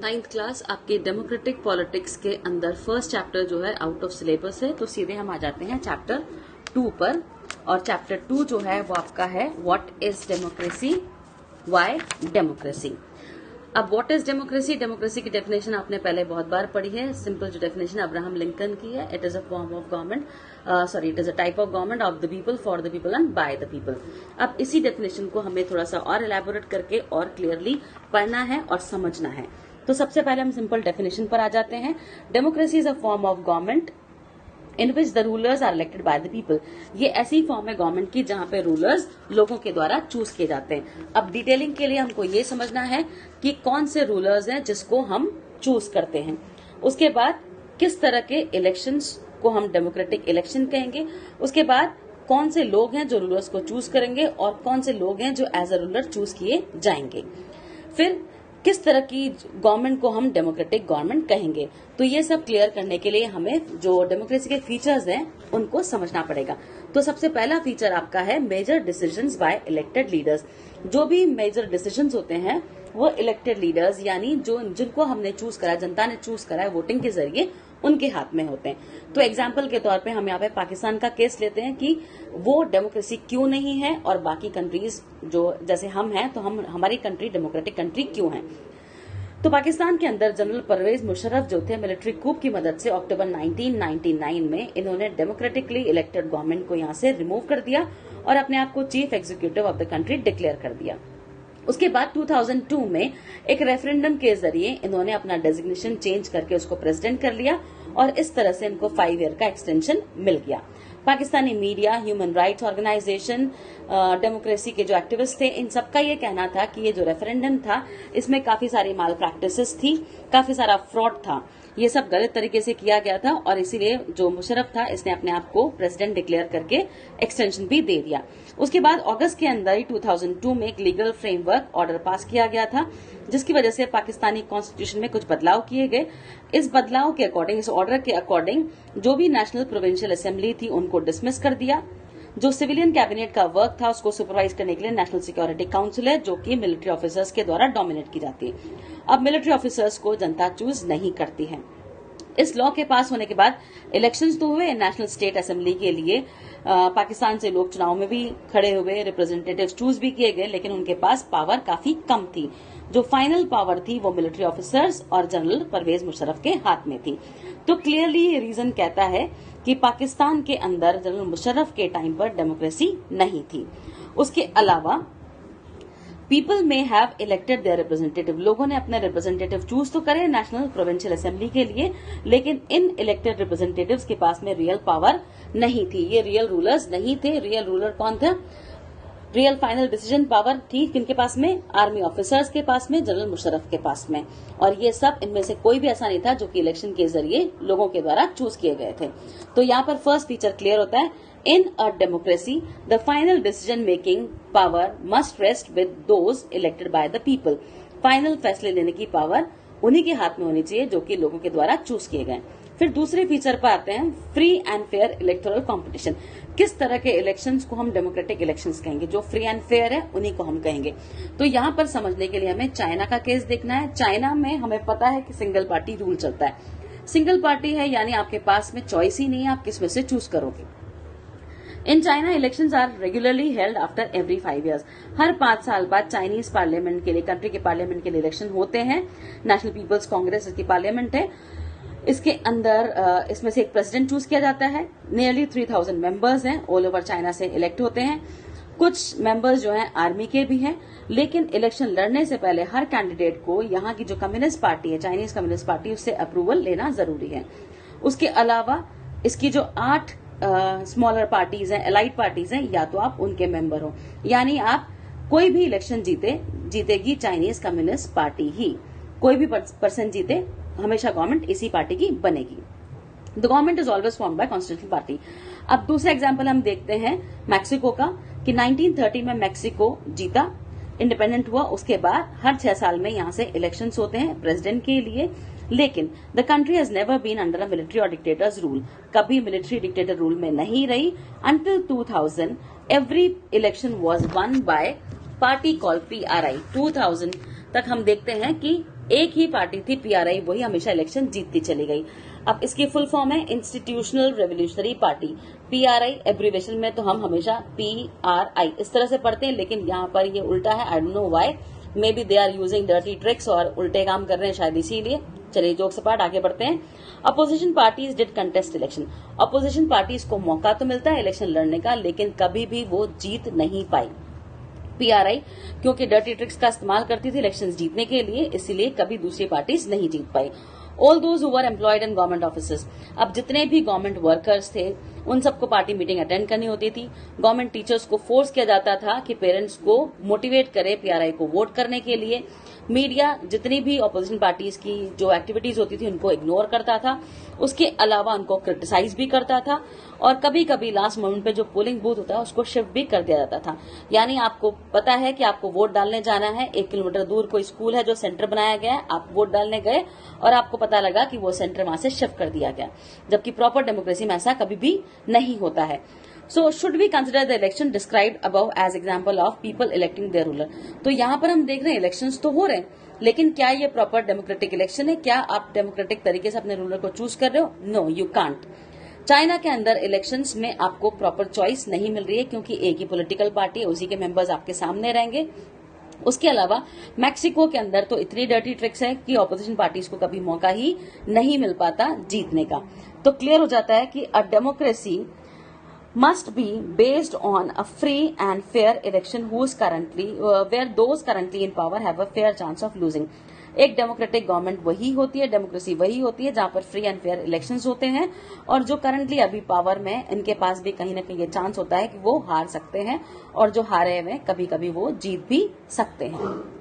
Ninth class आपके democratic politics के अंदर फर्स्ट चैप्टर जो है आउट ऑफ सिलेबस है, तो सीधे हम आ जाते हैं चैप्टर 2 पर। और चैप्टर 2 जो है वो आपका है what is democracy, why democracy. अब व्हाट इज डेमोक्रेसी, डेमोक्रेसी की डेफिनेशन आपने पहले बहुत बार पढ़ी है। सिंपल जो डेफिनेशन अब्राहम लिंकन की है, it is a form of government, it is a type of government of the people, for the people and bye the people. अब इसी डेफिनेशन को हमें थोड़ा सा और एलैबोरेट करके और क्लियरली पढ़ना है और समझना है। तो सबसे पहले हम सिंपल डेफिनेशन पर आ जाते हैं। Democracy is a form of government in which the rulers are elected by the people. ये ऐसी फॉर्म है गवर्नमेंट की जहां पे रूलर्स लोगों के द्वारा चूज किए जाते हैं। अब डिटेलिंग के लिए हमको ये समझना है कि कौन से रूलर्स हैं जिसको हम चूज करते हैं। उसके बाद किस तरह के इलेक्शंस को हम डेमोक्रेटिक इलेक्शन कहेंगे। उसके बाद कौन से लोग हैं जो रूलर्स को चूज करेंगे और कौन से लोग हैं जो एज अ रूलर चूज किए जाएंगे। फिर किस तरह की गवर्नमेंट को हम डेमोक्रेटिक गवर्नमेंट कहेंगे। तो ये सब क्लियर करने के लिए हमें जो डेमोक्रेसी के फीचर्स हैं उनको समझना पड़ेगा। तो सबसे पहला फीचर आपका है major decisions by elected leaders. जो भी मेजर डिसीजंस होते हैं वो इलेक्टेड लीडर्स यानी जो जिनको हमने चूज करा, जनता ने चूज करा है वोटिंग के जरिए, उनके हाथ में होते हैं। तो एग्जाम्पल के तौर पे हम यहाँ पे पाकिस्तान का केस लेते हैं कि वो डेमोक्रेसी क्यों नहीं है और बाकी कंट्रीज जो जैसे हम हैं तो हमारी कंट्री डेमोक्रेटिक कंट्री क्यों है। तो पाकिस्तान के अंदर जनरल परवेज मुशर्रफ जो थे मिलिट्री कूप की मदद से अक्टूबर 1999 में इन्होंने डेमोक्रेटिकली इलेक्टेड गवर्नमेंट को यहाँ से रिमूव कर दिया और अपने आप को chief executive of the country declare कर दिया। उसके बाद 2002 में एक रेफरेंडम के जरिए इन्होंने अपना डेजिग्नेशन चेंज करके उसको प्रेसिडेंट कर लिया और इस तरह से इनको 5 ईयर का एक्सटेंशन मिल गया। Pakistani media, human rights organisation, democracy के जो एक्टिविस्ट थे, इन सबका ये कहना था कि ये जो रेफरेंडम था इसमें काफी सारी माल प्रैक्टिसेस थी, काफी सारा फ्रॉड था, ये सब गलत तरीके से किया गया था और इसीलिए जो मुशर्रफ था इसने अपने आप को प्रेसिडेंट डिक्लेयर करके एक्सटेंशन भी दे दिया। उसके बाद अगस्त के अंदर ही 2002 में एक लीगल फ्रेमवर्क ऑर्डर पास किया गया था जिसकी वजह से पाकिस्तानी कॉन्स्टिट्यूशन में कुछ बदलाव किए गए। इस बदलाव के अकॉर्डिंग, इस ऑर्डर के अकॉर्डिंग जो भी नेशनल प्रोविंशियल असेंबली थी उनको डिसमिस कर दिया। जो सिविलियन कैबिनेट का वर्क था उसको सुपरवाइज करने के लिए नेशनल सिक्योरिटी काउंसिल है जो कि मिलिट्री ऑफिसर्स के द्वारा डोमिनेट की जाती है। अब मिलिट्री ऑफिसर्स को जनता चूज नहीं करती है। इस लॉ के पास होने के बाद इलेक्शंस तो हुए नेशनल स्टेट असेंबली के लिए, पाकिस्तान से लोग चुनाव में भी खड़े हुए, रिप्रेजेंटेटिव्स चूज भी किए गए, लेकिन उनके पास पावर काफी कम थी। जो फाइनल पावर थी वो मिलिट्री ऑफिसर्स और जनरल परवेज मुशर्रफ के हाथ में थी। तो क्लियरली ये रीजन कहता है कि पाकिस्तान के अंदर जनरल मुशर्रफ के टाइम पर डेमोक्रेसी नहीं थी। उसके अलावा पीपल में हैव इलेक्टेड देयर रिप्रेजेंटेटिव, लोगों ने अपने रिप्रेजेंटेटिव चूज तो करे नेशनल प्रोविंशियल असेंबली के लिए, लेकिन इन इलेक्टेड रिप्रेजेंटेटिव्स के पास में रियल पावर नहीं थी। ये रियल रूलर्स नहीं थे। रियल रूलर कौन था? रियल फाइनल डिसीजन पावर थी किनके पास में? आर्मी ऑफिसर्स के पास में, जनरल मुशर्रफ के पास में। और ये सब इनमें से कोई भी ऐसा नहीं था जो कि इलेक्शन के जरिए लोगों के द्वारा चूज किए गए थे। तो यहाँ पर फर्स्ट फीचर क्लियर होता है, in a democracy the final decision making power must rest with those elected by the people. Final फैसले लेने की पावर उन्हीं के हाथ में होनी चाहिए जो कि लोगों के द्वारा चूज किए गए। फिर दूसरे फीचर पर आते हैं, free and fair electoral competition. किस तरह के इलेक्शंस को हम डेमोक्रेटिक इलेक्शंस कहेंगे? जो फ्री एंड फेयर है उन्हीं को हम कहेंगे। तो यहाँ पर समझने के लिए हमें चाइना का केस देखना है। चाइना में हमें पता है कि सिंगल पार्टी रूल चलता है। सिंगल पार्टी है यानी आपके पास में चॉइस ही नहीं है, आप किस में से चूज करोगे। In China elections are regularly held after every 5 years। हर 5 साल बाद चाइनीज पार्लियामेंट के लिए, कंट्री के पार्लियामेंट के लिए इलेक्शन होते हैं। नेशनल पीपल्स कांग्रेस इसकी पार्लियामेंट है। इसके अंदर इसमें से एक प्रेसिडेंट चूज किया जाता है। नियरली 3000 मेंबर्स हैं, ऑल ओवर चाइना से इलेक्ट होते हैं। कुछ मेंबर्स जो हैं आर्मी के भी हैं, लेकिन इलेक्शन लड़ने से पहले हर कैंडिडेट को यहाँ की जो कम्युनिस्ट पार्टी है, चाइनीज कम्युनिस्ट पार्टी, उससे अप्रूवल लेना जरूरी है। उसके अलावा इसकी जो 8 स्मॉलर पार्टीज हैं, एलाइड पार्टीज हैं, या तो आप उनके मेंबर हो, यानी आप कोई भी इलेक्शन जीतेगी चाइनीज कम्युनिस्ट पार्टी ही। कोई भी पर्सन जीते, हमेशा गवर्नमेंट इसी पार्टी की बनेगी। The government is always form by constitutional party. अब दूसरा एग्जाम्पल हम देखते हैं मैक्सिको का कि 1930 में मैक्सिको जीता, इंडिपेंडेंट हुआ। उसके बाद हर 6 साल में यहाँ से इलेक्शंस होते हैं प्रेसिडेंट के लिए, लेकिन the country has never been under a military और डिक्टेटर्स रूल। कभी मिलिट्री डिक्टेटर रूल में नहीं रही। Until 2000 every election was won by party called PRI। 2000 तक हम देखते हैं कि एक ही पार्टी थी PRI, वही हमेशा इलेक्शन जीतती चली गई। अब इसकी फुल फॉर्म है institutional revolutionary party. PRI abbreviation में तो हम हमेशा PRI इस तरह से पढ़ते हैं, लेकिन यहाँ पर ये उल्टा है। I don't know why, maybe they are using dirty tricks और उल्टे काम कर रहे हैं शायद इसीलिए। चलिए जोक सपाट आगे बढ़ते हैं। Opposition parties did contest election. Opposition parties को मौका तो मिलता है इलेक्शन लड़ने का, लेकिन कभी भी वो जीत नहीं पाई। PRI क्योंकि डर्टी ट्रिक्स का इस्तेमाल करती थी इलेक्शंस जीतने के लिए, इसीलिए कभी दूसरी पार्टीज नहीं जीत पाई। All those who were employed in government offices. अब जितने भी गवर्नमेंट वर्कर्स थे उन सबको पार्टी मीटिंग अटेंड करनी होती थी। गवर्नमेंट टीचर्स को फोर्स किया जाता था कि पेरेंट्स को मोटिवेट करे PRI को वोट करने के लिए। मीडिया जितनी भी ऑपोजिशन पार्टीज की जो एक्टिविटीज होती थी उनको इग्नोर करता था, उसके अलावा उनको क्रिटिसाइज भी करता था, और कभी कभी लास्ट मोमेंट पे जो पोलिंग बूथ होता है उसको शिफ्ट भी कर दिया जाता था। यानी आपको पता है कि आपको वोट डालने जाना है, 1 किलोमीटर दूर कोई स्कूल है जो सेंटर बनाया गया है, आप वोट डालने गए और आपको पता लगा कि वो सेंटर वहां से शिफ्ट कर दिया गया, जबकि प्रॉपर डेमोक्रेसी में ऐसा कभी भी नहीं होता है। So should we consider the election described above as example of people electing their ruler? तो यहाँ पर हम देख रहे हैं इलेक्शंस तो हो रहे हैं, लेकिन क्या ये प्रॉपर डेमोक्रेटिक इलेक्शन है? क्या आप डेमोक्रेटिक तरीके से अपने रूलर को चूज कर रहे हो? No, you can't. चाइना के अंदर इलेक्शंस में आपको प्रॉपर चॉइस नहीं मिल रही है, क्योंकि एक ही पॉलिटिकल पार्टी है, उसी के मेंबर्स आपके सामने रहेंगे। उसके अलावा मैक्सिको के अंदर तो इतनी डर्टी ट्रिक्स है कि ऑपोजिशन पार्टीज को कभी मौका ही नहीं मिल पाता जीतने का। तो क्लियर हो जाता है कि a democracy must be based on a free and fair election where those currently in power have a fair chance of losing. एक डेमोक्रेटिक गवर्नमेंट वही होती है, डेमोक्रेसी वही होती है जहां पर फ्री एंड फेयर इलेक्शंस होते हैं, और जो करंटली अभी पावर में इनके पास भी कहीं ना कहीं ये चांस होता है कि वो हार सकते हैं, और जो हारे हुए कभी कभी वो जीत भी सकते हैं।